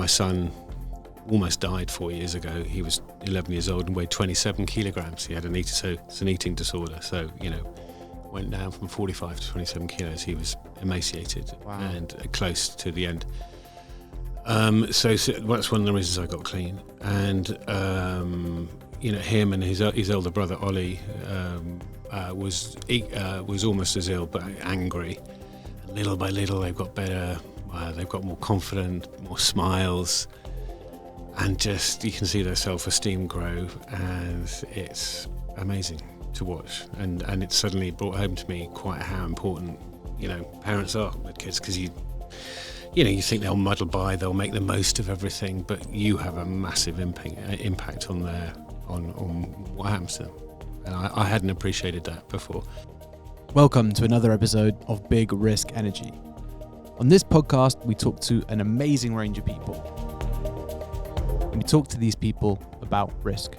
son almost died 4 years ago. He was 11 years old and weighed 27 kilograms. He had an eating disorder. So, went down from 45 to 27 kilos. He was emaciated. Wow. And close to the end. So that's one of the reasons I got clean. And, him and his older brother, Ollie, was almost as ill, but angry. And little by little, they've got better. They've got more confident, more smiles. And just, you can see their self-esteem grow, and it's amazing to watch. And it suddenly brought home to me quite how important, parents are with kids, because you think they'll muddle by, they'll make the most of everything, but you have a massive impact on what happens to them. And I hadn't appreciated that before. Welcome to another episode of Big Risk Energy. On this podcast, we talk to an amazing range of people. And we talk to these people about risk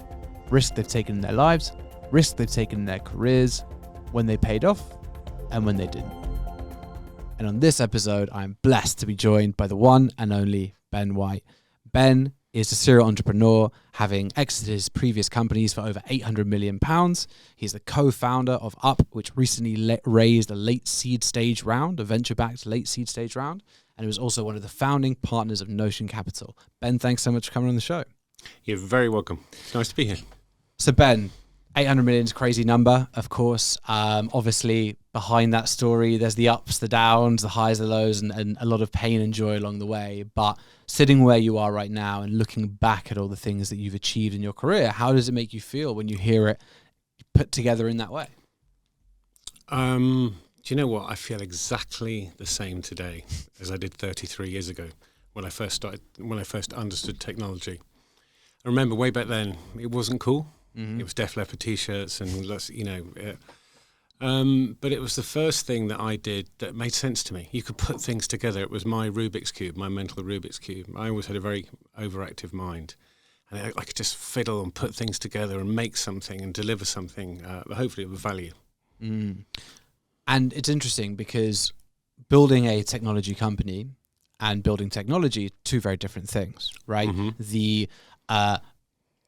they've taken in their lives, risk they've taken in their careers, when they paid off and when they didn't. And on this episode, I'm blessed to be joined by the one and only Ben White. Ben is a serial entrepreneur, having exited his previous companies for over £800 million. He's the co-founder of Up, which recently raised a venture-backed late seed stage round. And he was also one of the founding partners of Notion Capital. Ben, thanks so much for coming on the show. You're very welcome. It's nice to be here. So Ben, 800 million is a crazy number, of course. Obviously, behind that story, there's the ups, the downs, the highs, the lows, and a lot of pain and joy along the way. But sitting where you are right now and looking back at all the things that you've achieved in your career, how does it make you feel when you hear it put together in that way? Do you know what? I feel exactly the same today as I did 33 years ago when I first understood technology. I remember way back then, it wasn't cool. Mm-hmm. It was Def Leppard t-shirts and but it was the first thing that I did that made sense to me. You could put things together. It was my Rubik's Cube, my mental Rubik's Cube. I always had a very overactive mind. And I could just fiddle and put things together and make something and deliver something, hopefully of value. Mm. And it's interesting because building a technology company and building technology, two very different things, right? Mm-hmm. The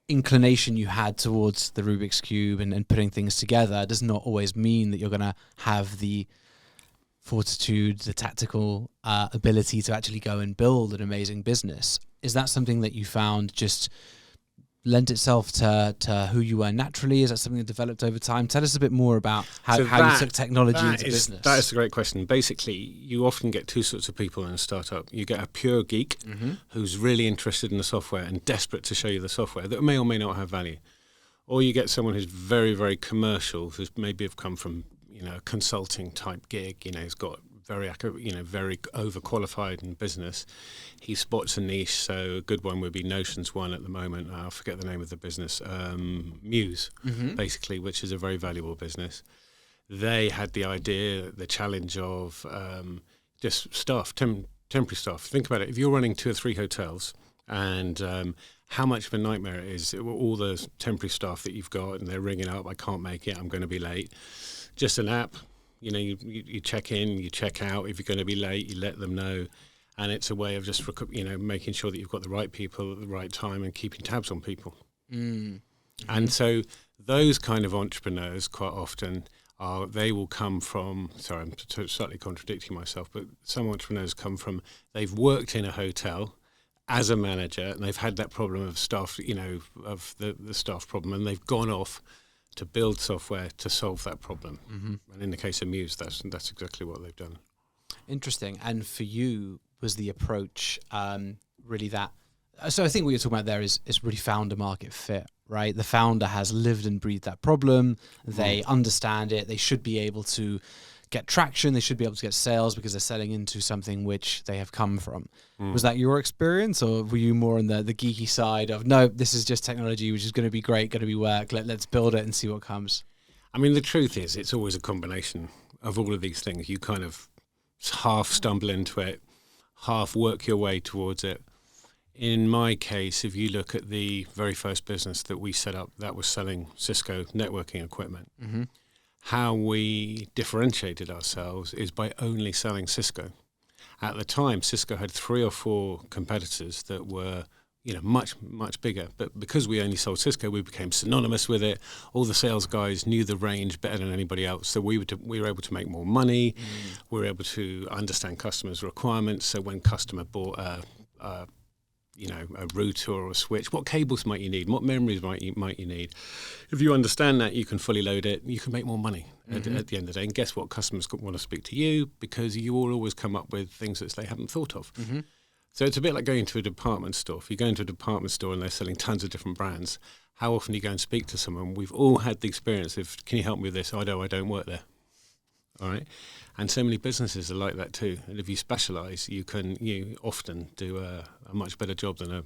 inclination you had towards the Rubik's Cube and putting things together does not always mean that you're going to have the fortitude, the tactical ability to actually go and build an amazing business. Is that something that you found just lent itself to who you were naturally? Is that something that developed over time? Tell us a bit more about how you took technology into business. That is a great question. Basically, you often get two sorts of people in a startup. You get a pure geek mm-hmm. who's really interested in the software and desperate to show you the software that may or may not have value. Or you get someone who's very, very commercial, who's maybe have come from a consulting type gig, who's got very overqualified in business. He spots a niche, so a good one would be Notion's one at the moment. I'll forget the name of the business. Muse, mm-hmm. basically, which is a very valuable business. They had the idea, the challenge of just staff, temporary staff. Think about it. If you're running 2 or 3 hotels and how much of a nightmare it is, all the temporary staff that you've got and they're ringing up, I can't make it, I'm going to be late. Just an app. You check in, you check out. If you're going to be late, you let them know. And it's a way of just, making sure that you've got the right people at the right time and keeping tabs on people. Mm. And so those kind of entrepreneurs quite often they will come from, sorry, I'm slightly contradicting myself, but some entrepreneurs come from, they've worked in a hotel as a manager and they've had that problem of staff, of the staff problem, and they've gone off to build software to solve that problem. Mm-hmm. And in the case of Muse, that's exactly what they've done. Interesting. And for you, was the approach really that? So I think what you're talking about there is really founder market fit, right? The founder has lived and breathed that problem. They understand it. They should be able to get traction. They should be able to get sales because they're selling into something which they have come from. Mm. Was that your experience, or were you more on the geeky side of, no, this is just technology, which is going to be great, going to be work. Let's build it and see what comes? I mean, the truth is it's always a combination of all of these things. You kind of half stumble into it, half work your way towards it. In my case, if you look at the very first business that we set up, that was selling Cisco networking equipment. Mm-hmm. How we differentiated ourselves is by only selling Cisco. At the time, Cisco had 3 or 4 competitors that were, much, much bigger. But because we only sold Cisco, we became synonymous with it. All the sales guys knew the range better than anybody else. So we were able to make more money. We were able to understand customers' requirements. So when customer bought a router or a switch, what cables might you need? What memories might you need? If you understand that, you can fully load it. You can make more money at the end of the day. And guess what? Customers want to speak to you because you will always come up with things that they haven't thought of. So it's a bit like going to a department store. If you go into a department store and they're selling tons of different brands, how often do you go and speak to someone? We've all had the experience of, can you help me with this? I don't work there. All right. And so many businesses are like that too. And if you specialize, you often do a much better job than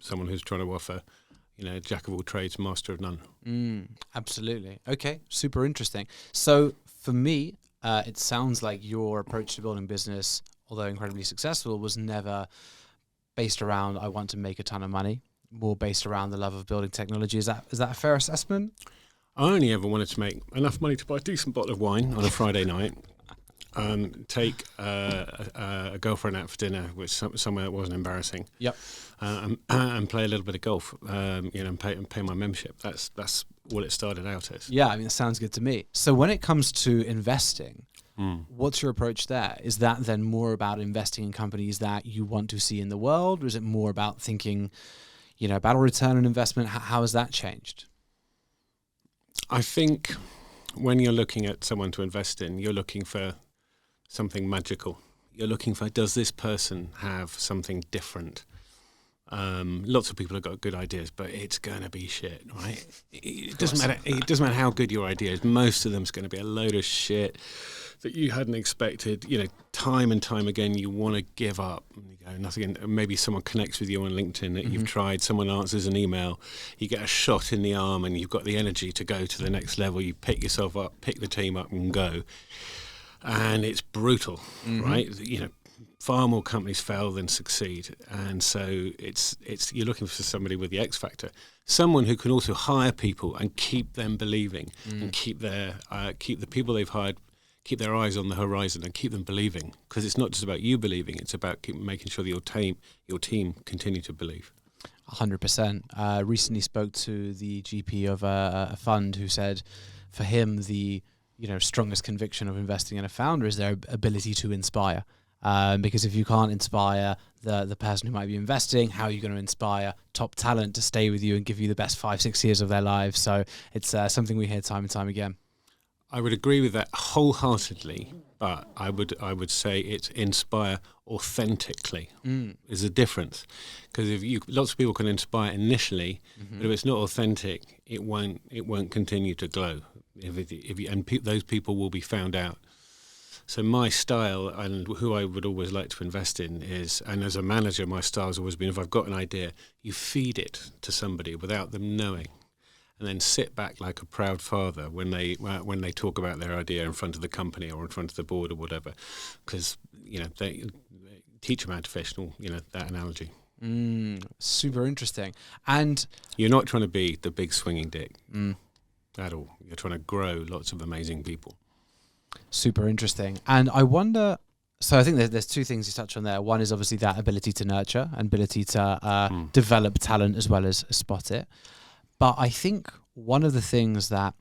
someone who's trying to offer, jack of all trades, master of none. Absolutely. Okay. Super interesting. So for me, it sounds like your approach to building business, although incredibly successful, was never based around, I want to make a ton of money, more based around the love of building technology. Is that a fair assessment? I only ever wanted to make enough money to buy a decent bottle of wine on a Friday night, take a girlfriend out for dinner, which somewhere that wasn't embarrassing. Yep. And play a little bit of golf, and pay my membership. That's what it started out as. Yeah, I mean, it sounds good to me. So when it comes to investing, what's your approach there? Is that then more about investing in companies that you want to see in the world, or is it more about thinking, about a return on investment? How has that changed? I think when you're looking at someone to invest in, you're looking for something magical. You're looking for, does this person have something different? Lots of people have got good ideas, but it's going to be shit, right? It doesn't matter. It doesn't matter how good your idea is. Most of them's going to be a load of shit that you hadn't expected. Time and time again, you want to give up. And you go, nothing. Maybe someone connects with you on LinkedIn that you've tried. Someone answers an email. You get a shot in the arm, and you've got the energy to go to the next level. You pick yourself up, pick the team up, and go. And it's brutal, right? Far more companies fail than succeed, and so it's you're looking for somebody with the X factor, someone who can also hire people and keep them believing, and keep the people they've hired, keep their eyes on the horizon and keep them believing, because it's not just about you believing; it's about making sure that your team continue to believe. 100%. Recently spoke to the GP of a fund who said, for him, the strongest conviction of investing in a founder is their ability to inspire. Because if you can't inspire the person who might be investing, how are you going to inspire top talent to stay with you and give you the best 5-6 years of their lives? So it's something we hear time and time again. I would agree with that wholeheartedly, but I would say it's inspire authentically is the difference. Because lots of people can inspire initially, but if it's not authentic, it won't continue to glow. Those people will be found out. So my style, and who I would always like to invest in is, and as a manager, my style has always been, if I've got an idea, you feed it to somebody without them knowing, and then sit back like a proud father when they talk about their idea in front of the company or in front of the board or whatever, because they teach them how to fish, that analogy. Super interesting. And you're not trying to be the big swinging dick at all. You're trying to grow lots of amazing people. Super interesting. And I wonder, so I think there's two things you touch on there. One is obviously that ability to nurture and ability to develop talent as well as spot it. But I think one of the things that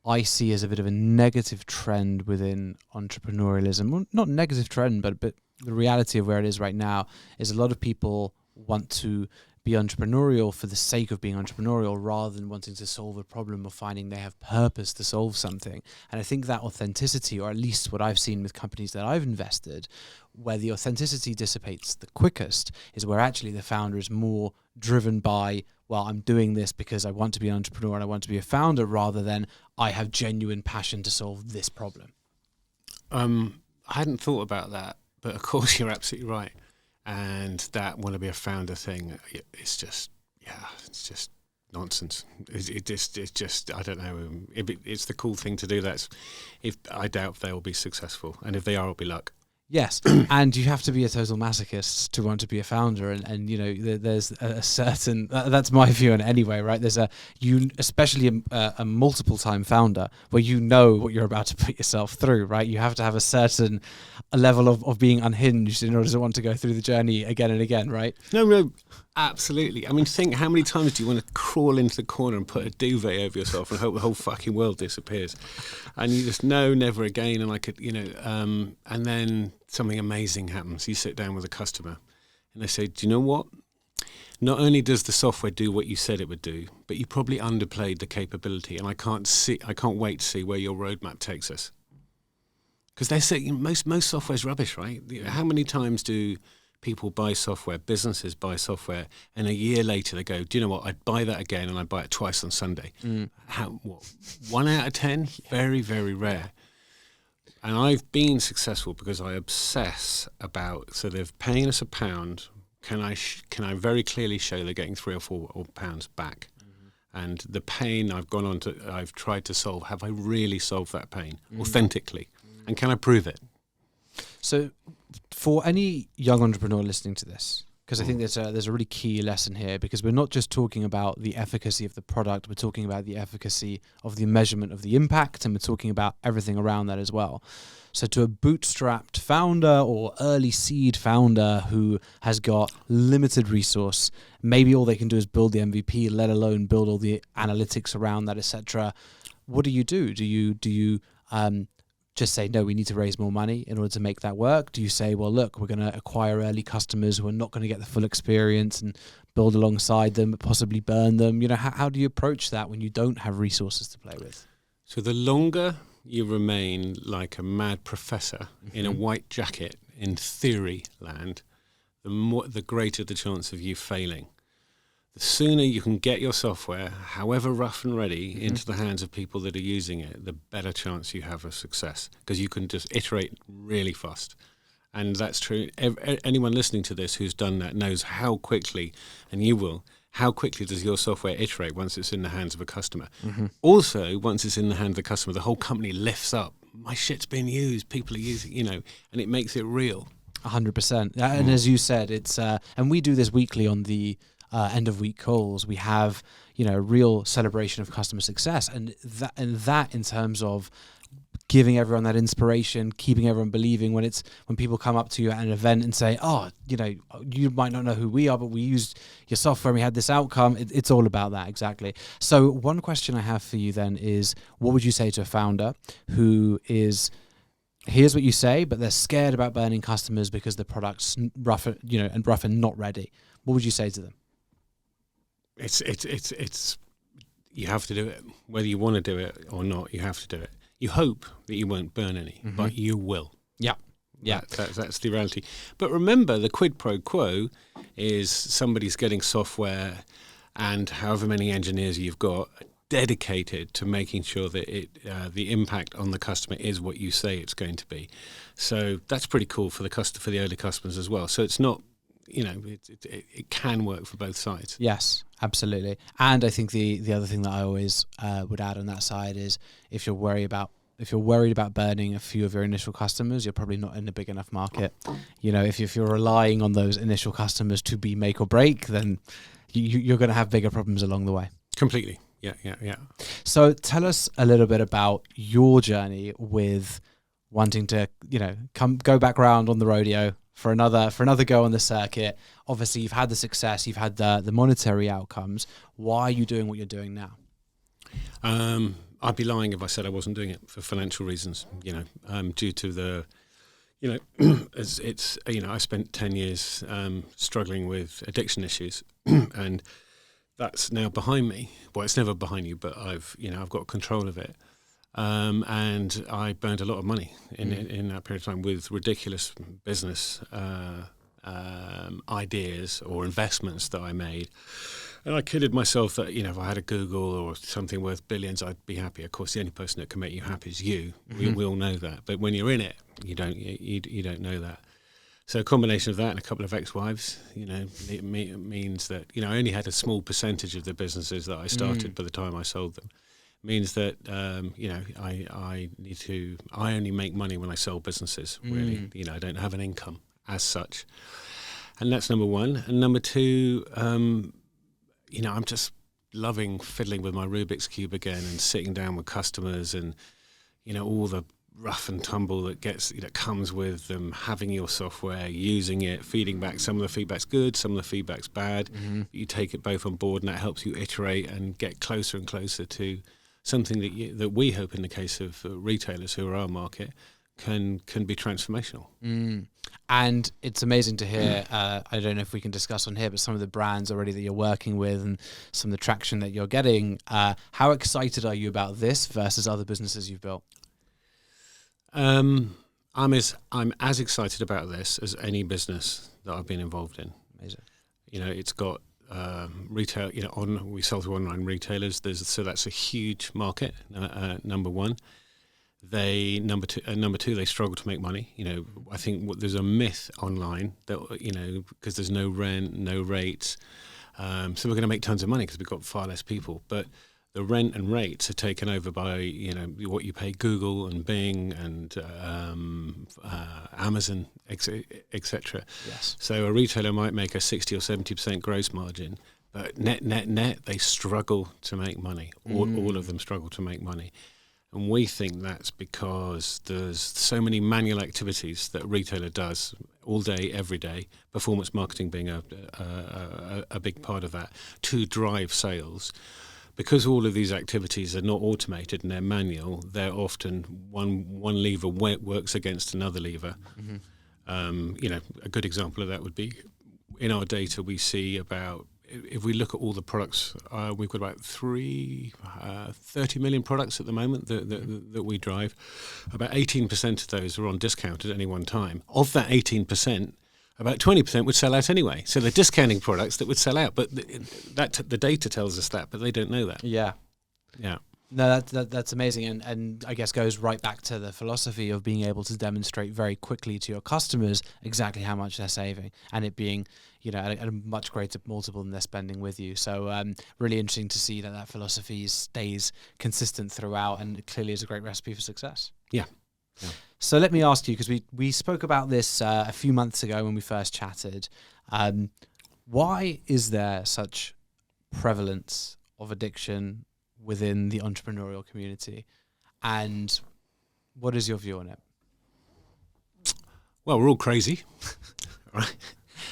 I see as a bit of a negative trend within entrepreneurialism, well, not negative trend, but the reality of where it is right now is a lot of people want to be entrepreneurial for the sake of being entrepreneurial rather than wanting to solve a problem or finding they have purpose to solve something. And I think that authenticity, or at least what I've seen with companies that I've invested, where the authenticity dissipates the quickest is where actually the founder is more driven by, well, I'm doing this because I want to be an entrepreneur and I want to be a founder, rather than I have genuine passion to solve this problem. I hadn't thought about that, but of course you're absolutely right. And that want to be a founder thing, it's just nonsense. It's just I don't know. It's the cool thing to do. I doubt they'll be successful, and if they are, it'll be luck. Yes, and you have to be a total masochist to want to be a founder, and you know there's a certain that's my view on it anyway, right? There's especially a multiple time founder where you know what you're about to put yourself through, right? You have to have a certain level of being unhinged in order to want to go through the journey again and again, right? No, absolutely. I mean, think how many times do you want to crawl into the corner and put a duvet over yourself and hope the whole fucking world disappears, and you just know never again. And I could, and then something amazing happens. You sit down with a customer and they say, do you know what? Not only does the software do what you said it would do, but you probably underplayed the capability, and I can't wait to see where your roadmap takes us. Because they say most software's rubbish, right? How many times do people buy software, businesses buy software, and a year later they go, do you know what, I'd buy that again, and I'd buy it twice on Sunday. What, 1 out of 10? Very, very rare. And I've been successful because I obsess about, so they're paying us £1, can I very clearly show they're getting £3 or £4 back? And the pain I've tried to solve, have I really solved that pain authentically? And can I prove it? So for any young entrepreneur listening to this, because I think there's a really key lesson here, because we're not just talking about the efficacy of the product, we're talking about the efficacy of the measurement of the impact, and we're talking about everything around that as well. So to a bootstrapped founder or early seed founder who has got limited resource, maybe all they can do is build the MVP, let alone build all the analytics around that, etc. What do you do? Do you just say, no, we need to raise more money in order to make that work? Do you say, well, look, we're going to acquire early customers who are not going to get the full experience and build alongside them, but possibly burn them? You know, how do you approach that when you don't have resources to play with? So the longer you remain like a mad professor in a white jacket in theory land, the greater the chance of you failing. The sooner you can get your software, however rough and ready, into the hands of people that are using it, the better chance you have of success, because you can just iterate really fast. And that's true. Anyone listening to this who's done that knows how quickly, and you will, how quickly does your software iterate once it's in the hands of a customer. Also, once it's in the hands of the customer, the whole company lifts up. My shit's being used, people are using, and it makes it real. 100%. And as you said, it's and we do this weekly on the end of week calls. We have a real celebration of customer success, and that in terms of giving everyone that inspiration, keeping everyone believing. When people come up to you at an event and say, oh, you might not know who we are, but we used your software and we had this outcome. It's all about that. Exactly. So one question I have for you then is, what would you say to a founder who here's what you say, but they're scared about burning customers because the product's rough, and not ready? What would you say to them? It's you have to do it, whether you want to do it or not. You have to do it. You hope that you won't burn any, but you will. Yeah. That's the reality. But remember, the quid pro quo is somebody's getting software, and however many engineers you've got dedicated to making sure that the impact on the customer is what you say it's going to be. So that's pretty cool for the early customers as well. So it's not. It can work for both sides. Yes, absolutely. And I think the other thing that I always would add on that side is if you're worried about burning a few of your initial customers, you're probably not in a big enough market. If you're relying on those initial customers to be make or break, then you're going to have bigger problems along the way. Completely. Yeah. So tell us a little bit about your journey with wanting to, go back round on the rodeo for another go on the circuit. Obviously, you've had the success, you've had the monetary outcomes. Why are you doing what you're doing now? I'd be lying if I said I wasn't doing it for financial reasons. Due to the, I spent 10 years struggling with addiction issues, and that's now behind me. Well, it's never behind you, but I've got control of it. And I burned a lot of money in that period of time with ridiculous business ideas or investments that I made. And I kidded myself that, if I had a Google or something worth billions, I'd be happy. Of course, the only person that can make you happy is you. We all know that. But when you're in it, you don't know that. So a combination of that and a couple of ex-wives, it means that, I only had a small percentage of the businesses that I started by the time I sold them. means that I only make money when I sell businesses. Really, I don't have an income as such, and that's number one. And number two, I'm just loving fiddling with my Rubik's Cube again and sitting down with customers and all the rough and tumble that comes with them having your software, using it, feeding back. Some of the feedback's good, some of the feedback's bad. You take it both on board, and that helps you iterate and get closer and closer to something that we hope, in the case of retailers who are our market, can be transformational. And it's amazing to hear, I don't know if we can discuss on here, but some of the brands already that you're working with and some of the traction that you're getting. How excited are you about this versus other businesses you've built? I'm as excited about this as any business that I've been involved in. Amazing. It's got retail. We sell to online retailers. So that's a huge market. Number one. Number two, they struggle to make money. I think there's a myth online that because there's no rent, no rates, so we're going to make tons of money because we've got far less people. But the rent and rates are taken over by what you pay Google and Bing and Amazon, etc. Yes. So a retailer might make a 60 or 70% gross margin, but net they struggle to make money. All of them struggle to make money. And we think that's because there's so many manual activities that a retailer does all day, every day, performance marketing being a big part of that, to drive sales. Because all of these activities are not automated and they're manual, they're often one lever works against another lever. A good example of that would be, in our data we see about, if we look at all the products, we've got about 30 million products at the moment that we drive. About 18% of those are on discount at any one time. Of that 18%, about 20% would sell out anyway. So they're discounting products that would sell out, but the data tells us that, but they don't know that. Yeah. No, that's amazing, and I guess goes right back to the philosophy of being able to demonstrate very quickly to your customers exactly how much they're saving, and it being at a much greater multiple than they're spending with you. So really interesting to see that philosophy stays consistent throughout, and it clearly is a great recipe for success. Yeah. So let me ask you, because we spoke about this a few months ago when we first chatted. Why is there such prevalence of addiction within the entrepreneurial community, and what is your view on it? Well, we're all crazy, right?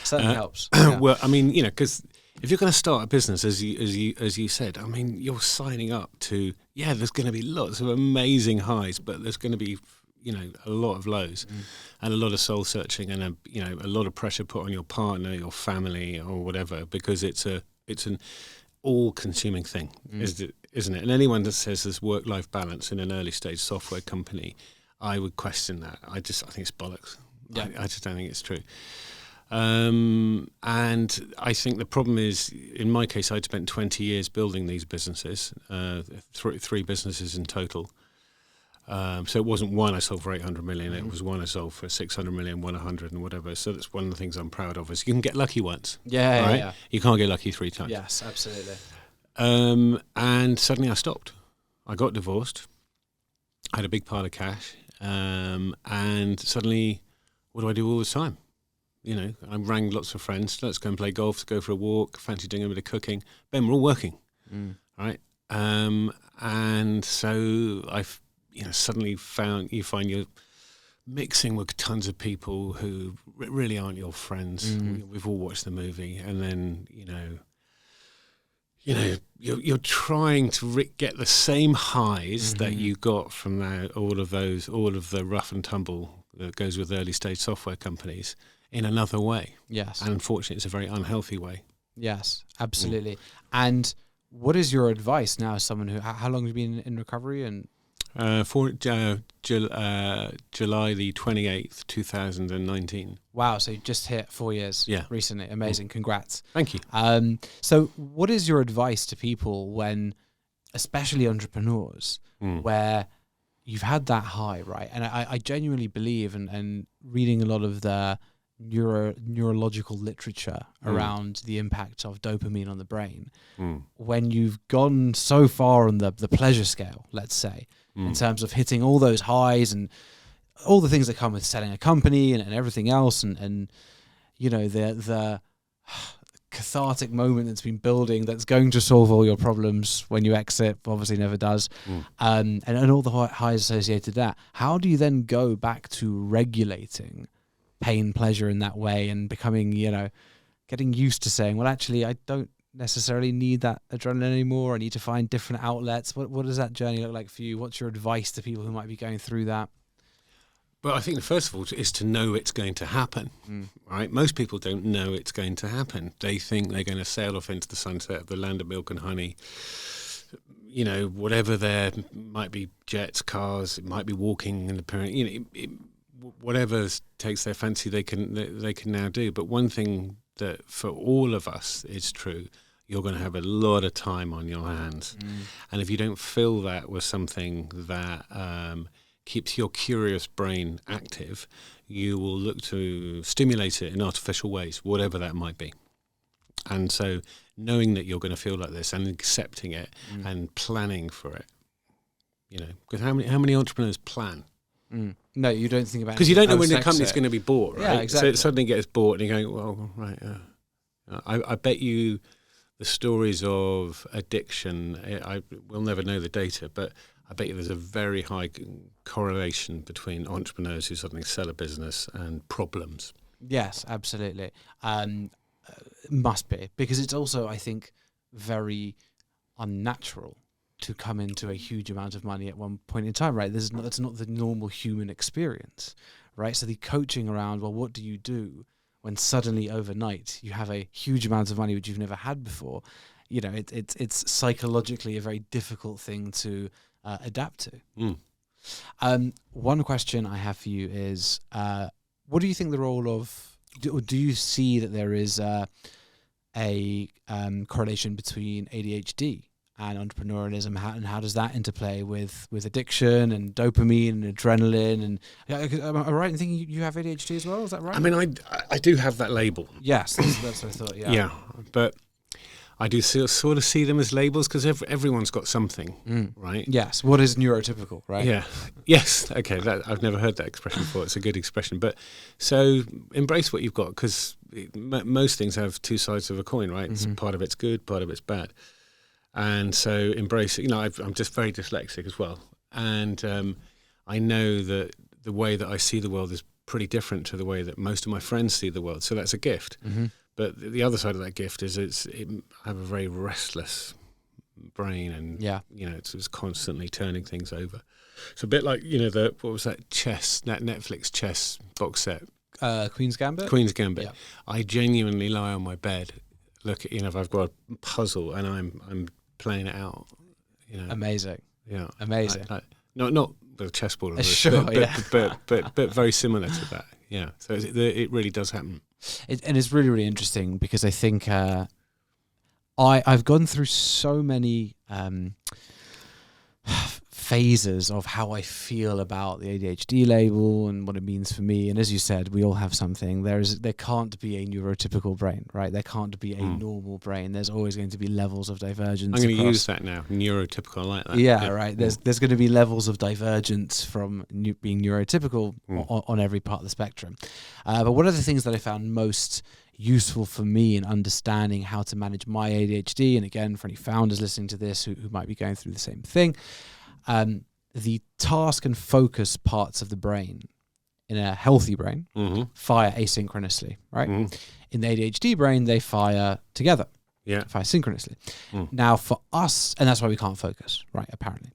Certainly helps. Well, because if you're going to start a business, as you said, you're signing up to, there's going to be lots of amazing highs, but there's going to be a lot of lows, and a lot of soul searching, and a lot of pressure put on your partner, your family, or whatever, because it's an all-consuming thing, isn't it? And anyone that says there's work-life balance in an early-stage software company, I would question that. I think it's bollocks. Yeah. I just don't think it's true. And I think the problem is, in my case, I'd spent 20 years building these businesses, three businesses in total. So it wasn't one I sold for 800 million. It was one I sold for 600 million, 100 and whatever. So that's one of the things I'm proud of, is you can get lucky once. Yeah. You can't get lucky 3 times. Yes, absolutely. And suddenly I stopped. I got divorced. I had a big pile of cash. And suddenly, what do I do all the time? I rang lots of friends. Let's go and play golf, let's go for a walk, fancy doing a bit of cooking. Ben, we're all working, right? And so I've suddenly find you're mixing with tons of people who really aren't your friends. We've all watched the movie, and then you're trying to get the same highs that you got from all of the rough and tumble that goes with early stage software companies in another way. Yes, and unfortunately, it's a very unhealthy way. Yes, absolutely. And what is your advice now, as someone who? How long have you been in recovery? And for July the 28th, 2019. Wow, so you just hit 4 years recently. Amazing, congrats. Thank you. So what is your advice to people when, especially entrepreneurs, where you've had that high, right? And I genuinely believe, and reading a lot of the neurological literature around the impact of dopamine on the brain. When you've gone so far on the pleasure scale, let's say, in terms of hitting all those highs and all the things that come with selling a company and everything else, and the cathartic moment that's been building that's going to solve all your problems when you exit, obviously never does, and all the highs associated with that. How do you then go back to regulating pain, pleasure in that way, and becoming, getting used to saying, well, actually, I don't necessarily need that adrenaline anymore. I need to find different outlets. What does that journey look like for you? What's your advice to people who might be going through that? Well, I think first of all is to know it's going to happen, right? Most people don't know it's going to happen. They think they're going to sail off into the sunset of the land of milk and honey. Whatever there might be, jets, cars, it might be walking in the period. Whatever takes their fancy, they can now do. But one thing that for all of us is true: you're going to have a lot of time on your hands, and if you don't fill that with something that keeps your curious brain active, you will look to stimulate it in artificial ways, whatever that might be. And so knowing that you're going to feel like this and accepting it and planning for it, because how many entrepreneurs plan? No, you don't think about it. Because you don't know when the company's going to be bought, right? Yeah, exactly. So it suddenly gets bought and you're going, well, right. I bet you the stories of addiction, we'll never know the data, but I bet you there's a very high correlation between entrepreneurs who suddenly sell a business and problems. Yes, absolutely. Must be, because it's also, I think, very unnatural to come into a huge amount of money at one point in time, right? That's not the normal human experience, right? So the coaching around, well, what do you do when suddenly overnight you have a huge amount of money which you've never had before? It's psychologically a very difficult thing to adapt to. One question I have for you is, what do you think the role of, do you see that there is a correlation between ADHD and entrepreneurialism, and how does that interplay with addiction and dopamine and adrenaline? And am I right in thinking you have ADHD as well? Is that right? I mean, I do have that label. Yes, that's what I thought. Yeah, but I do sort of see them as labels because everyone's got something, right? Yes. What is neurotypical, right? Yeah. Yes. Okay. I've never heard that expression before. It's a good expression. But so embrace what you've got, because most things have two sides of a coin, right? It's part of it's good, part of it's bad. And so embrace it. I'm just very dyslexic as well. And I know that the way that I see the world is pretty different to the way that most of my friends see the world. So that's a gift. But the other side of that gift is I have a very restless brain, and it's constantly turning things over. So a bit like what was that Netflix chess box set? Queen's Gambit. Queen's Gambit. Yeah. I genuinely lie on my bed, look at if I've got a puzzle and I'm playing it out. Amazing. Yeah, amazing. Not with a chessboard, sure, but very similar to that. Yeah, so it really does happen. And it's really, really interesting because I think I've gone through so many phases of how I feel about the ADHD label and what it means for me. And as you said, we all have something. There can't be a neurotypical brain, right? There can't be a normal brain. There's always going to be levels of divergence. I'm going to use that now. Neurotypical, I like that. Yeah, right. There's going to be levels of divergence from being neurotypical on every part of the spectrum. But one of the things that I found most useful for me in understanding how to manage my ADHD, and again, for any founders listening to this who might be going through the same thing, the task and focus parts of the brain in a healthy brain fire asynchronously, right? In the ADHD brain, they fire together, fire synchronously. Now for us, and that's why we can't focus, right, apparently.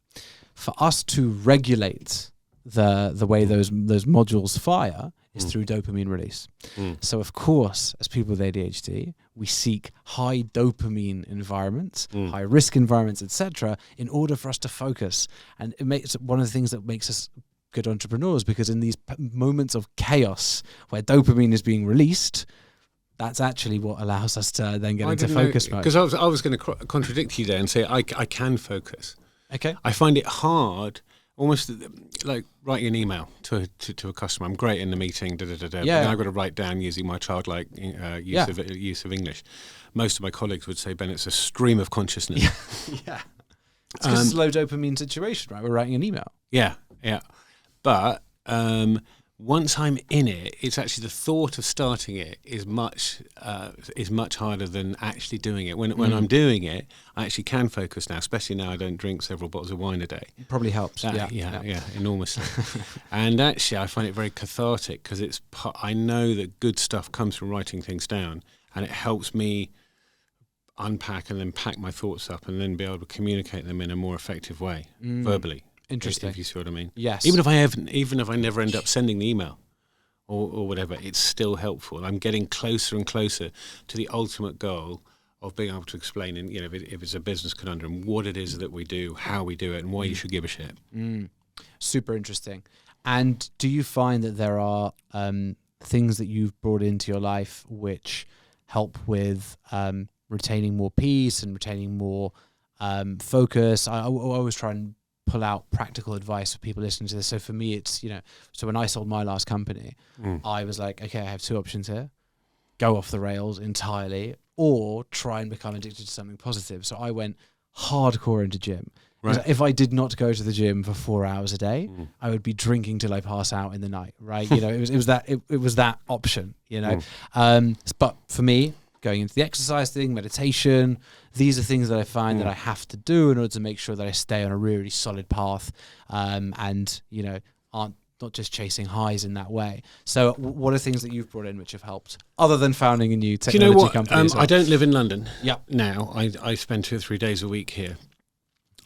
For us to regulate the way those modules fire is through dopamine release. So of course, as people with ADHD, we seek high dopamine environments, high risk environments, etc., in order for us to focus. And it makes one of the things that makes us good entrepreneurs, because in these moments of chaos where dopamine is being released, that's actually what allows us to then get into focus mode. Because I was going to contradict you there and say I can focus. Okay. I find it hard almost like writing an email to a customer. I'm great in the meeting, Yeah. but then I've got to write down using my childlike use of English. Most of my colleagues would say, Ben, it's a stream of consciousness. Yeah. It's just a low dopamine situation, right? We're writing an email. Yeah. But once I'm in it, it's actually the thought of starting it is much harder than actually doing it. When I'm doing it, I actually can focus now, especially now I don't drink several bottles of wine a day. It probably helps. Yeah, enormously. And actually, I find it very cathartic because I know that good stuff comes from writing things down, and it helps me unpack and then pack my thoughts up and then be able to communicate them in a more effective way, verbally. Interesting. If you see what I mean. Yes. Even if I never end up sending the email or whatever, it's still helpful. I'm getting closer and closer to the ultimate goal of being able to explain, if it's a business conundrum, what it is that we do, how we do it, and why you should give a shit. Super interesting. And do you find that there are things that you've brought into your life which help with retaining more peace and retaining more focus? I always try and pull out practical advice for people listening to this. So for me, it's, so when I sold my last company, I was like, okay, I have two options here: go off the rails entirely or try and become addicted to something positive. So I went hardcore into gym. Right. If I did not go to the gym for 4 hours a day, I would be drinking till I pass out in the night. Right. It was that option, but for me, going into the exercise thing, meditation, these are things that I find that I have to do in order to make sure that I stay on a really solid path, and aren't not just chasing highs in that way. So what are things that you've brought in which have helped, other than founding a new technology company? I don't live in London now. I spend 2 or 3 days a week here.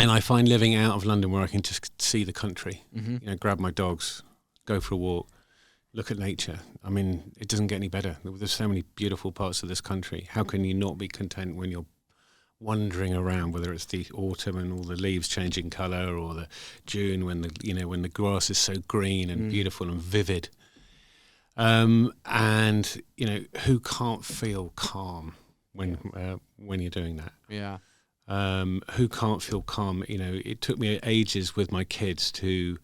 And I find living out of London where I can just see the country, grab my dogs, go for a walk, look at nature. I mean, it doesn't get any better. There's so many beautiful parts of this country. How can you not be content when you're wandering around, whether it's the autumn and all the leaves changing colour, or the June when the grass is so green and beautiful and vivid. And who can't feel calm when you're doing that? Yeah. Who can't feel calm? It took me ages with my kids to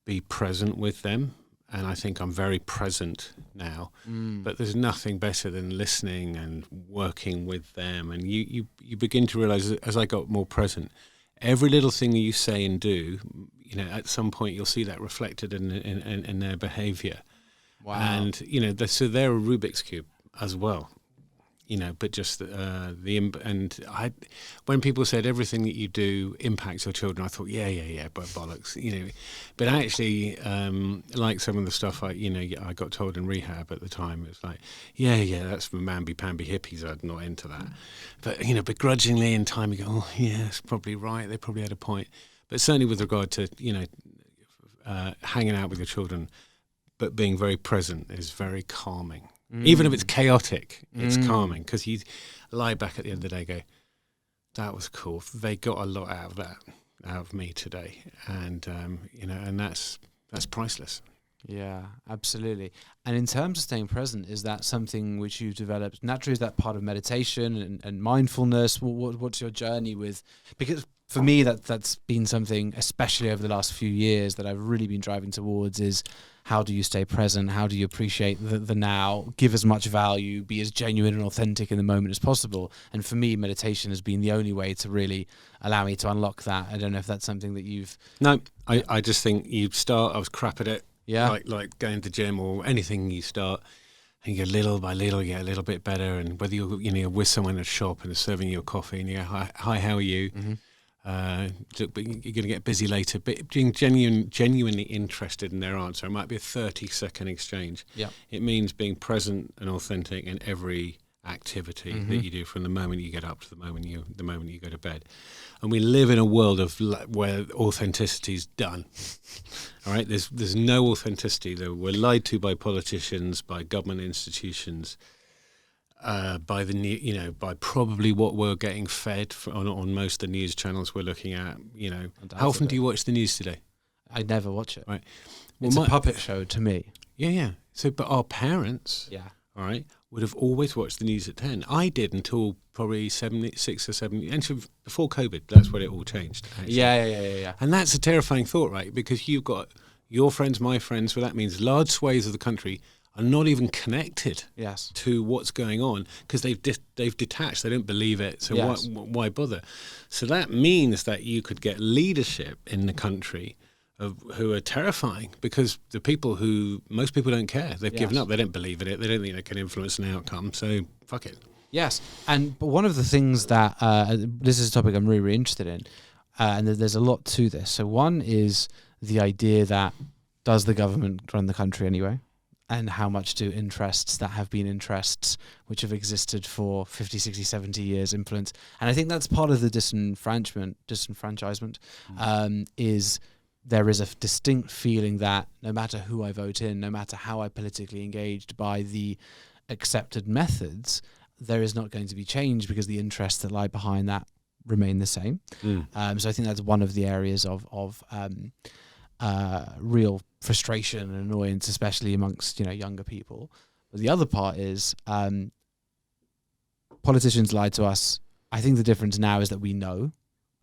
be present with them. And I think I'm very present now, but there's nothing better than listening and working with them. And you begin to realize, as I got more present, every little thing that you say and do, at some point you'll see that reflected in their behavior. Wow. And, so they're a Rubik's Cube as well. But just when people said everything that you do impacts your children, I thought, but bollocks, But actually, like some of the stuff I got told in rehab at the time, it was like, that's from mamby-pamby hippies. I'm not into that. But begrudgingly in time, you go, oh yeah, it's probably right. They probably had a point. But certainly with regard to hanging out with your children, but being very present is very calming. Even if it's chaotic, it's calming, because you lie back at the end of the day and go, that was cool. They got a lot out of me today. And, and that's priceless. Yeah, absolutely. And in terms of staying present, is that something which you've developed naturally? Is that part of meditation and mindfulness? What's your journey with? Because for me, that's been something, especially over the last few years, that I've really been driving towards is, how do you stay present? How do you appreciate the now, give as much value, be as genuine and authentic in the moment as possible? And for me, meditation has been the only way to really allow me to unlock that. I don't know if that's something that you've... No, I just think you start, I was crap at it. Yeah. Like going to the gym or anything, you start and you go little by little, you get a little bit better. And whether you're with someone at a shop and they're serving you a coffee and you go, hi, how are you? But you're going to get busy later, but being genuinely interested in their answer. It might be a 30-second exchange. Yeah, it means being present and authentic in every activity that you do, from the moment you get up to the moment you go to bed. And we live in a world of where authenticity is done. All right, there's no authenticity. We're lied to by politicians, by government institutions. By by probably what we're getting fed on most of the news channels we're looking at. How often do you watch the news today? I never watch it. Right, it's a puppet show to me. Yeah. So, but our parents, all right, would have always watched the news at 10. I did until probably 6 or 7, and before COVID, that's when it all changed. Actually. Yeah. And that's a terrifying thought, right? Because you've got your friends, my friends, well, that means large swathes of the country are not even connected to what's going on because they've detached. They don't believe it. So why bother? So that means that you could get leadership in the country who are terrifying because the people most people don't care. They've given up. They don't believe in it. They don't think they can influence an outcome. So fuck it. Yes. But one of the things that this is a topic I'm really, really interested in, and there's a lot to this. So one is the idea that does the government run the country anyway? And how much do interests that have been interests which have existed for 50, 60, 70 years influence? And I think that's part of the disenfranchisement is there is a distinct feeling that no matter who I vote in, no matter how I politically engaged by the accepted methods, there is not going to be change because the interests that lie behind that remain the same. So I think that's one of the areas of real frustration and annoyance, especially amongst younger people. But the other part is politicians lie to us. I think the difference now is that we know,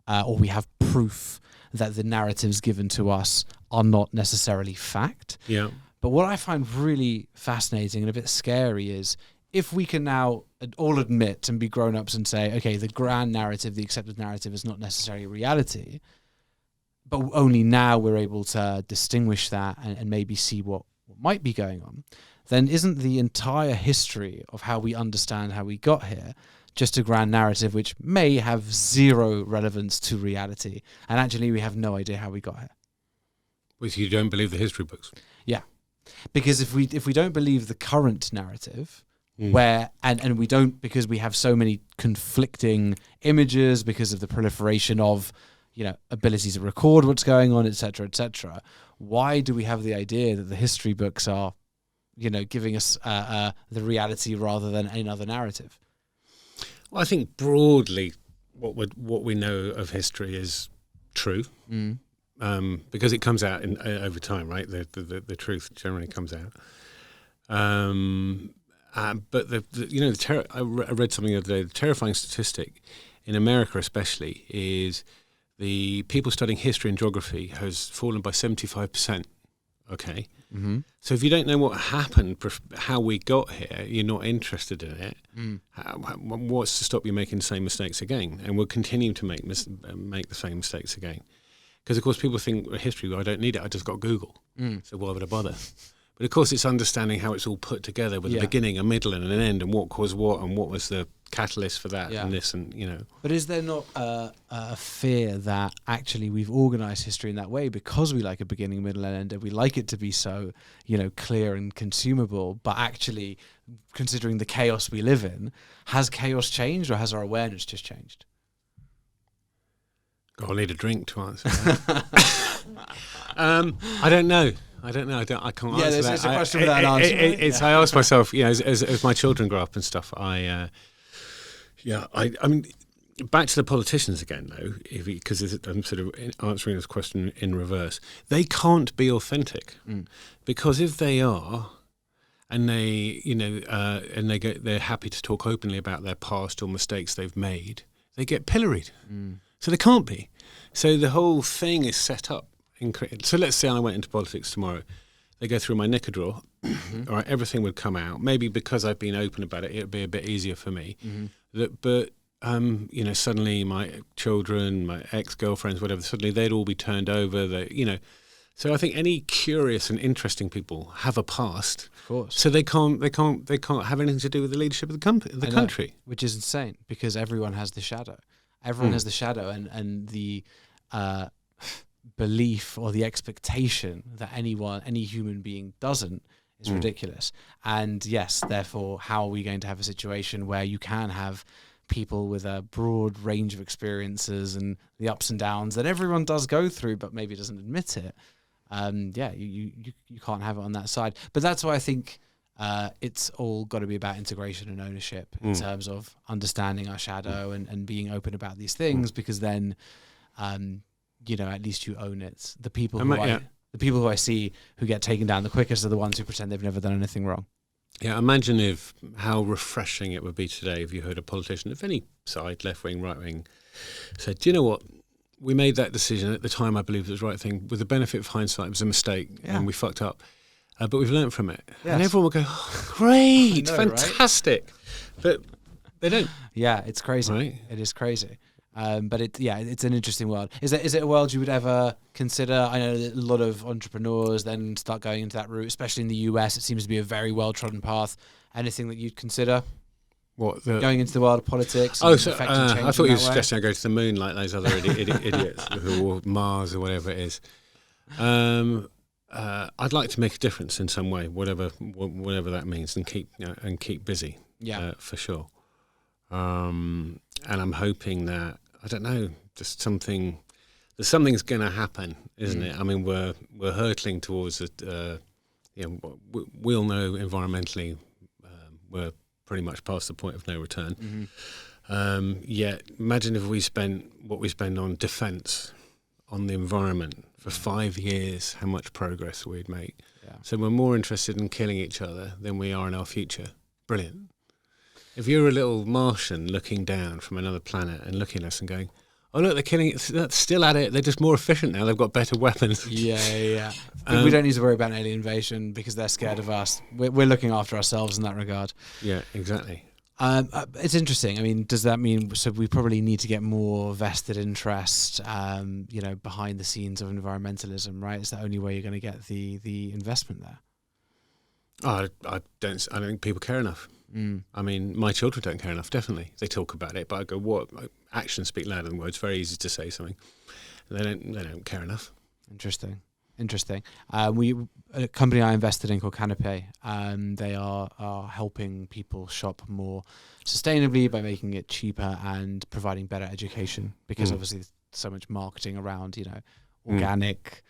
or we have proof that the narratives given to us are not necessarily fact. Yeah. But what I find really fascinating and a bit scary is if we can now all admit and be grown-ups and say, okay, the grand narrative, the accepted narrative is not necessarily reality, but only now we're able to distinguish that and maybe see what might be going on, then isn't the entire history of how we understand how we got here just a grand narrative which may have zero relevance to reality, and actually we have no idea how we got here? Well, you don't believe the history books? Yeah. Because if we don't believe the current narrative, and we don't, because we have so many conflicting images because of the proliferation of ability to record what's going on, etc., etc. Why do we have the idea that the history books are, giving us the reality rather than another narrative? Well, I think broadly, what we know of history is true, because it comes out over time, right? The truth generally comes out. But I read something the other day. The terrifying statistic in America, especially, is the people studying history and geography has fallen by 75%. Okay. Mm-hmm. So if you don't know what happened, how we got here, you're not interested in it. What's to stop you making the same mistakes again? And we'll continue to make the same mistakes again. Because, of course, people think history, well, I don't need it. I just got Google. So why would I bother? But, of course, it's understanding how it's all put together with a beginning, a middle, and an end, and what caused what, and what was the catalyst for that, and this, and But is there not a fear that actually we've organised history in that way because we like a beginning, middle, and end, and we like it to be so clear and consumable? But actually, considering the chaos we live in, has chaos changed, or has our awareness just changed? I'll need a drink to answer that. I don't know. I can't answer that. It's a question without an answer. I ask myself, as my children grow up and stuff, I mean, back to the politicians again, though, because I'm sort of answering this question in reverse. They can't be authentic because if they are, and they're happy to talk openly about their past or mistakes they've made, they get pilloried. So they can't be. So the whole thing is set up. So let's say I went into politics tomorrow. They go through my knicker drawer. All right, everything would come out. Maybe because I've been open about it, it would be a bit easier for me. But suddenly my children, my ex-girlfriends, whatever, suddenly they'd all be turned over. So I think any curious and interesting people have a past. Of course. So they can't have anything to do with the leadership of the country. Which is insane because everyone has the shadow. Everyone has the shadow and the belief or the expectation that any human being doesn't is ridiculous. And yes, therefore, how are we going to have a situation where you can have people with a broad range of experiences and the ups and downs that everyone does go through, but maybe doesn't admit it? You can't have it on that side. But that's why I think it's all got to be about integration and ownership in terms of understanding our shadow and being open about these things, because then, at least you own it. The people who I see who get taken down the quickest are the ones who pretend they've never done anything wrong. Yeah, imagine how refreshing it would be today if you heard a politician of any side, left wing, right wing, said, "Do you know what? We made that decision at the time. I believe it was the right thing. With the benefit of hindsight, it was a mistake, and we fucked up. But we've learned from it." Yes. And everyone would go, "Oh, great, know, fantastic," but they don't. Yeah, it's crazy. Right? It is crazy. But it's an interesting world. Is it a world you would ever consider? I know that a lot of entrepreneurs then start going into that route, especially in the US. It seems to be a very well-trodden path. Anything that you'd consider? What, going into the world of politics? I thought you were suggesting I go to the moon like those other idiots, or Mars or whatever it is. I'd like to make a difference in some way, whatever that means, and keep busy. Yeah, for sure. And I'm hoping that, I don't know, something's going to happen, isn't it? I mean, we're hurtling towards it. We all know environmentally we're pretty much past the point of no return. Yet, imagine if we spent what we spend on defence, on the environment for 5 years, how much progress we'd make. Yeah. So we're more interested in killing each other than we are in our future. Brilliant. If you're a little Martian looking down from another planet and looking at us and going, "Oh look, they're killing it. They're still at it. They're just more efficient now. They've got better weapons." Yeah. We don't need to worry about alien invasion because they're scared of us. We're looking after ourselves in that regard. Yeah, exactly. It's interesting. I mean, does that mean so we probably need to get more vested interest, behind the scenes of environmentalism, right? Is the only way you're going to get the investment there? I don't think people care enough. I mean, my children don't care enough. Definitely, they talk about it, but I go, "What? Actions speak louder than words." Very easy to say something. They don't care enough. Interesting. A company I invested in called Canopy. They are helping people shop more sustainably by making it cheaper and providing better education. Because obviously, there's so much marketing around, organic,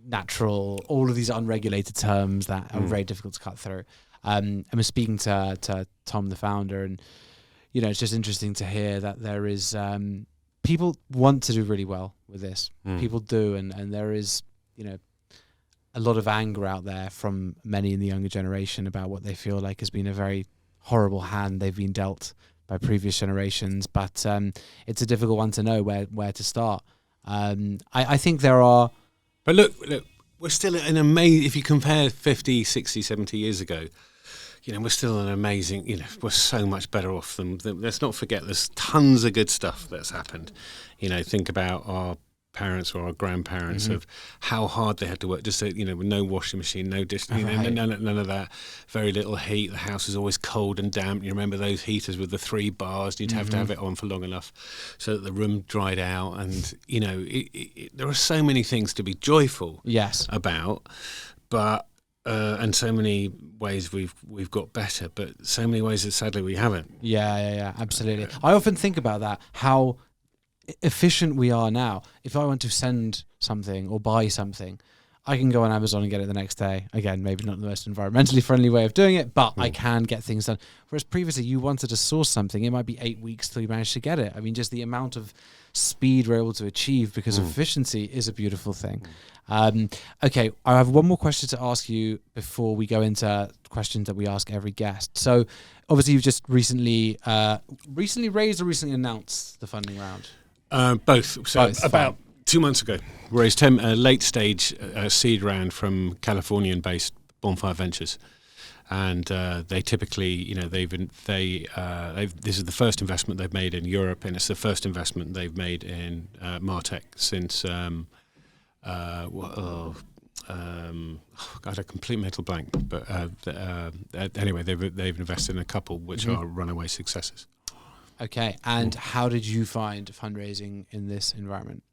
natural, all of these unregulated terms that are very difficult to cut through. I was speaking to Tom, the founder, and it's just interesting to hear that there is people want to do really well with this. People do, and there is a lot of anger out there from many in the younger generation about what they feel like has been a very horrible hand they've been dealt by previous generations. But it's a difficult one to know where to start. I think there are. But look, we're still an amazing. If you compare 50, 60, 70 years ago, we're still an amazing. We're so much better off than. Let's not forget, there's tons of good stuff that's happened. Think about our parents or our grandparents of how hard they had to work just so, with no washing machine, no dish, none of that, very little heat. The house was always cold and damp. You remember those heaters with the 3 bars? You'd have to have it on for long enough so that the room dried out. And there are so many things to be joyful about, but and so many ways we've got better, but so many ways that sadly we haven't. Yeah, absolutely. I often think about that, how efficient we are now. If I want to send something or buy something, I can go on Amazon and get it the next day. Again, maybe not the most environmentally friendly way of doing it, but I can get things done. Whereas previously, you wanted to source something, it might be 8 weeks till you manage to get it. I mean, just the amount of speed we're able to achieve because of efficiency is a beautiful thing. Okay, I have one more question to ask you before we go into questions that we ask every guest. So, obviously, you've just recently raised or recently announced the funding round. Both. So about 2 months ago, we raised a late stage seed round from Californian-based Bonfire Ventures, and they typically, this is the first investment they've made in Europe, and it's the first investment they've made in Martech since. God, a complete mental blank. But anyway, they've invested in a couple which are runaway successes. Okay, and how did you find fundraising in this environment?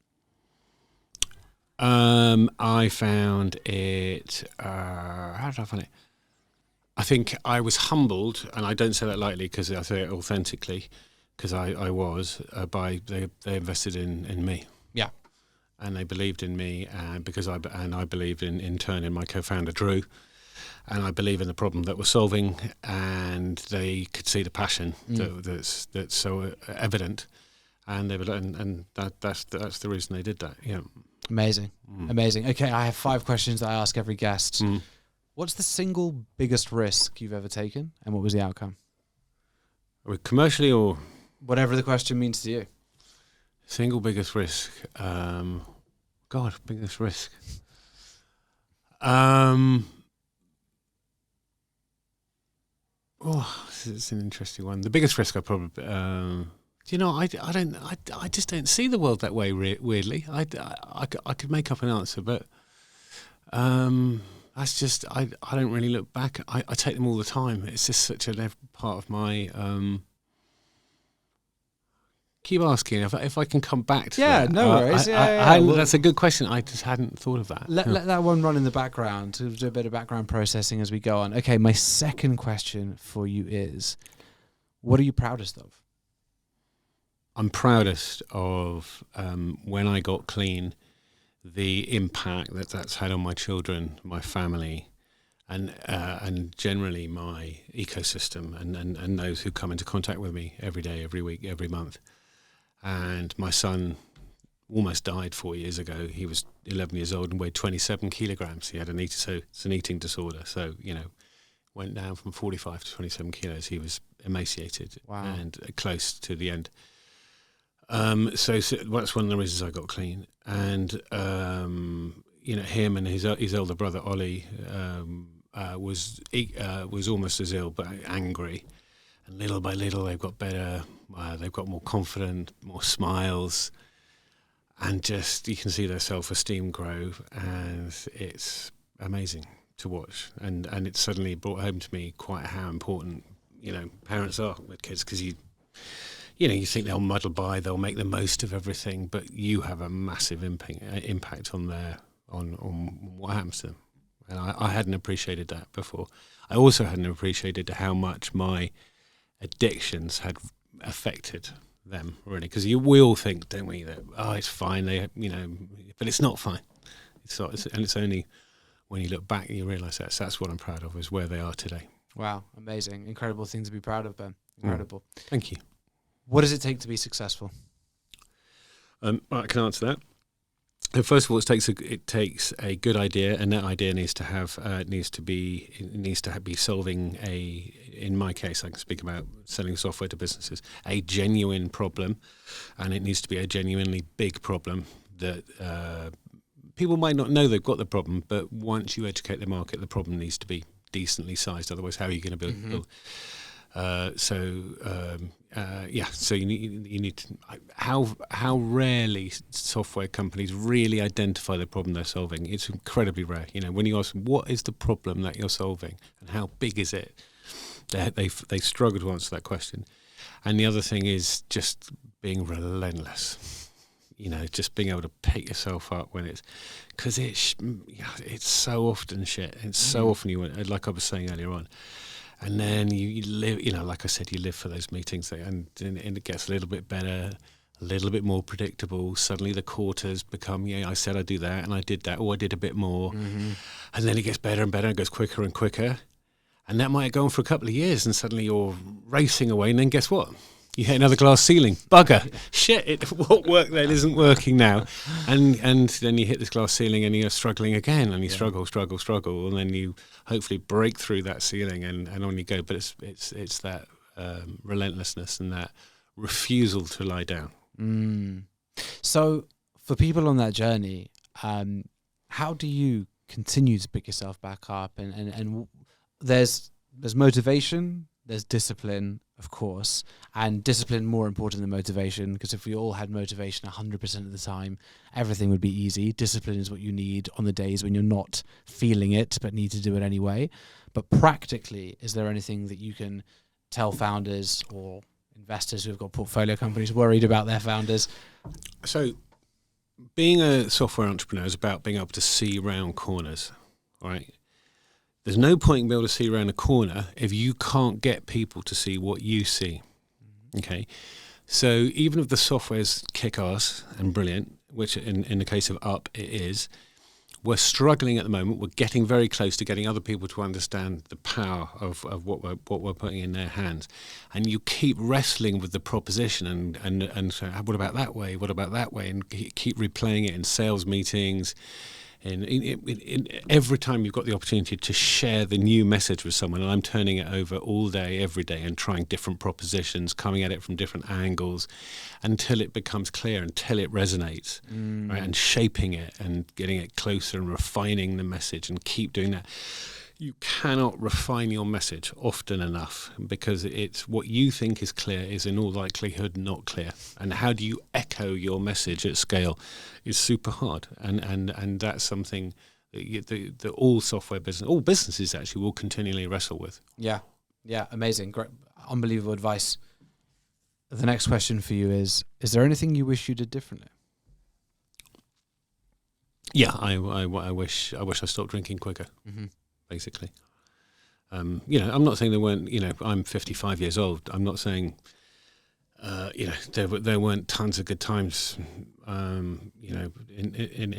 I found it. How did I find it? I think I was humbled, and I don't say that lightly because I say it authentically, because I was by they invested in me. Yeah, and they believed in me, and because I believed in turn in my co-founder Drew. And I believe in the problem that we're solving, and they could see the passion that's so evident, and that's the reason they did that. Yeah, amazing. Okay, I have 5 questions that I ask every guest. What's the single biggest risk you've ever taken, and what was the outcome? Commercially or? Whatever the question means to you. Single biggest risk. Biggest risk. It's an interesting one. The biggest risk I probably, I just don't see the world that way. Weirdly, I could make up an answer, but that's just I don't really look back. I take them all the time. It's just such a part of my. Keep asking if I can come back to that. No worries. That's a good question. I just hadn't thought of that. Let that one run in the background to do a bit of background processing as we go on. Okay, my second question for you is, what are you proudest of? I'm proudest of when I got clean, the impact that's had on my children, my family, and generally my ecosystem and those who come into contact with me every day, every week, every month. And my son almost died 4 years ago. He was 11 years old and weighed 27 kilograms. He had an eating disorder. So, went down from 45 to 27 kilos. He was emaciated. Wow. And close to the end. So that's one of the reasons I got clean. And, him and his older brother, Ollie, was almost as ill, but angry. And little by little, they've got better. They've got more confident, more smiles, and just you can see their self-esteem grow, and it's amazing to watch. And it suddenly brought home to me quite how important parents are with kids, because you think they'll muddle by, they'll make the most of everything, but you have a massive impact on what happens to them. And I hadn't appreciated that before. I also hadn't appreciated how much my addictions had affected them, really, because we all think, don't we, that it's fine, but it's not fine. It's not, and it's only when you look back and you realise that's what I'm proud of, is where they are today. Wow, amazing, incredible thing to be proud of, Ben. Incredible. Thank you. What does it take to be successful? I can answer that. First of all, it takes a good idea, and that idea needs to be solving in my case, I can speak about selling software to businesses, a genuine problem, and it needs to be a genuinely big problem that people might not know they've got the problem, but once you educate the market, the problem needs to be decently sized. Otherwise, how are you going to build? So you need to, how rarely software companies really identify the problem they're solving. It's incredibly rare. When you ask them, what is the problem that you're solving and how big is it, they struggle to answer that question. And the other thing is just being relentless. Just being able to pick yourself up when because it's so often shit. It's so often like I was saying earlier on. And then you live, like I said, you live for those meetings, and it gets a little bit better, a little bit more predictable. Suddenly the quarters become, I said I'd do that, and I did that, or I did a bit more. Mm-hmm. And then it gets better and better, and it goes quicker and quicker. And that might go on for a couple of years, and suddenly you're racing away, and then guess what? You hit another glass ceiling. Bugger. Shit, what worked then isn't working now. And then you hit this glass ceiling and you're struggling again, and you struggle, and then you hopefully break through that ceiling and on you go. But it's that relentlessness and that refusal to lie down. So for people on that journey, how do you continue to pick yourself back up? And there's motivation, there's discipline, of course, and discipline more important than motivation, because if we all had motivation 100% of the time, everything would be easy. Discipline is what you need on the days when you're not feeling it but need to do it anyway. But practically, is there anything that you can tell founders or investors who have got portfolio companies worried about their founders? So being a software entrepreneur is about being able to see round corners, right? There's no point in being able to see around a corner if you can't get people to see what you see. Okay, so even if the software's kick-ass and brilliant, which in the case of Up it is, we're struggling at the moment. We're getting very close to getting other people to understand the power of what we're putting in their hands. And you keep wrestling with the proposition and so what about that way? What about that way? And keep replaying it in sales meetings, in every time you've got the opportunity to share the new message with someone, and I'm turning it over all day, every day, and trying different propositions, coming at it from different angles, until it becomes clear, until it resonates, right? And shaping it and getting it closer and refining the message, and keep doing that. You cannot refine your message often enough, because it's what you think is clear is in all likelihood not clear. And how do you echo your message at scale is super hard. And that's something that all software business, all businesses actually will continually wrestle with. Yeah. Yeah. Amazing. Great. Unbelievable advice. The next question for you is there anything you wish you did differently? Yeah, I wish I stopped drinking quicker. Mm-hmm. Basically, I'm not saying there weren't. I'm 55 years old. I'm not saying, there weren't tons of good times. In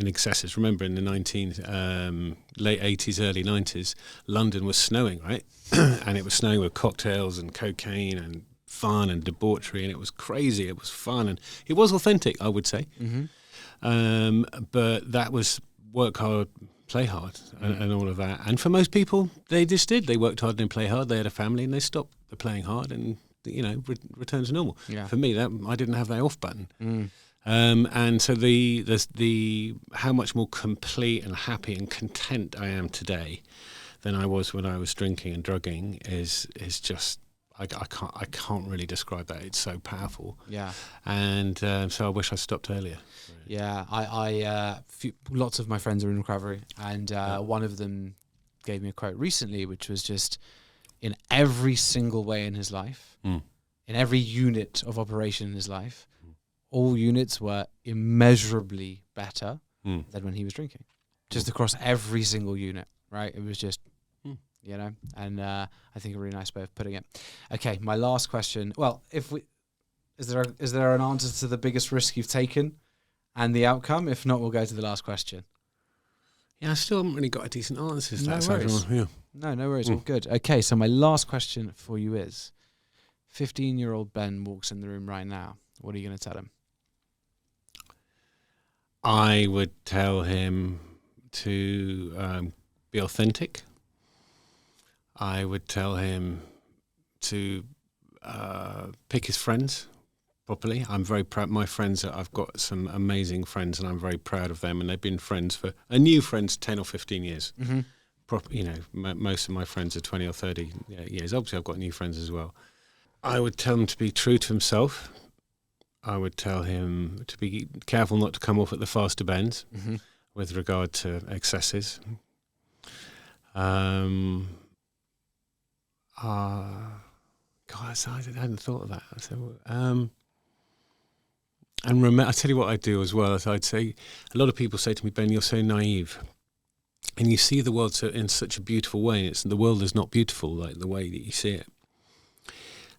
excesses. Remember, in the late 80s, early 90s, London was snowing, right? And it was snowing with cocktails and cocaine and fun and debauchery, and it was crazy. It was fun, and it was authentic, I would say. Mm-hmm. But that was work hard, play hard, and all of that. And for most people, they just did. They worked hard and play hard. They had a family, and they stopped the playing hard, and returned to normal. Yeah. For me, that I didn't have that off button. And so the how much more complete and happy and content I am today than I was when I was drinking and drugging is just I can't really describe that. It's so powerful. Yeah. And so I wish I stopped earlier. Yeah, lots of my friends are in recovery, and one of them gave me a quote recently, which was just, in every single way in his life, in every unit of operation in his life, all units were immeasurably better than when he was drinking. Just across every single unit, right? It was just, and I think a really nice way of putting it. Okay, my last question. Well, is there an answer to the biggest risk you've taken and the outcome? If not, we'll go to the last question. Yeah, I still haven't really got a decent answer to that. No worries. No worries. All good. Okay, so my last question for you is, 15-year-old Ben walks in the room right now. What are you going to tell him? I would tell him to be authentic. I would tell him to pick his friends properly. I'm very proud. My friends, I've got some amazing friends, and I'm very proud of them. And they've been friends new friends 10 or 15 years. Mm-hmm. Most of my friends are 20 or 30 years. Obviously, I've got new friends as well. I would tell him to be true to himself. I would tell him to be careful not to come off at the faster bends with regard to excesses. I hadn't thought of that. So, and remember, I tell you what I do as well. I'd say, a lot of people say to me, Ben, you're so naive, and you see the world in such a beautiful way. The world is not beautiful like the way that you see it,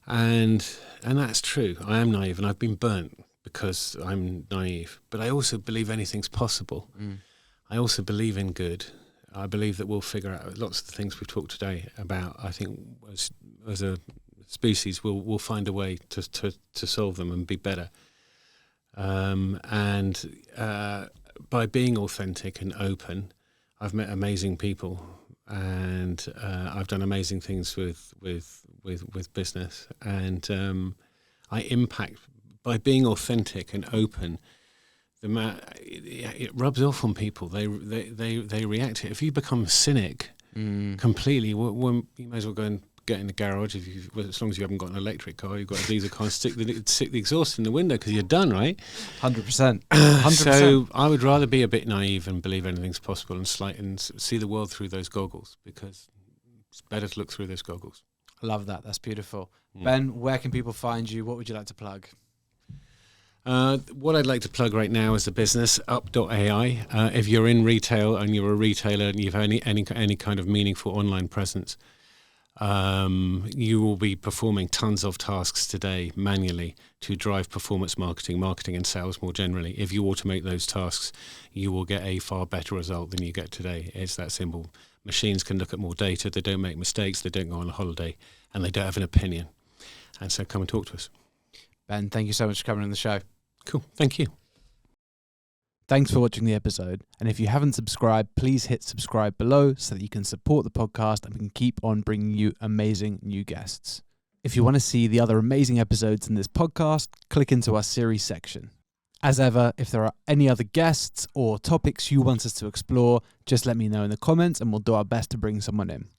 and that's true. I am naive, and I've been burnt because I'm naive. But I also believe anything's possible. I also believe in good. I believe that we'll figure out lots of the things we've talked today about. I think as a species, we'll find a way to solve them and be better. And by being authentic and open, I've met amazing people, and I've done amazing things with business, and I impact by being authentic and open. It rubs off on people. They react to it. If you become a cynic completely, you may as well go and get in the garage. As long as you haven't got an electric car, you've got a diesel car, and stick the exhaust in the window, because you're done, right? 100%. So I would rather be a bit naive and believe anything's possible, and see the world through those goggles, because it's better to look through those goggles. I love that. That's beautiful. Ben, where can people find you? What would you like to plug? What I'd like to plug right now is the business up.ai. If you're in retail and you're a retailer and you've any kind of meaningful online presence, you will be performing tons of tasks today manually to drive performance marketing and sales more generally. If you automate those tasks, you will get a far better result than you get today. It's that simple. Machines can look at more data, they don't make mistakes, they don't go on a holiday, and they don't have an opinion. And so come and talk to us. Ben, thank you so much for coming on the show. Cool. Thank you. Thanks for watching the episode. And if you haven't subscribed, please hit subscribe below so that you can support the podcast and we can keep on bringing you amazing new guests. If you want to see the other amazing episodes in this podcast, click into our series section. As ever, if there are any other guests or topics you want us to explore, just let me know in the comments and we'll do our best to bring someone in.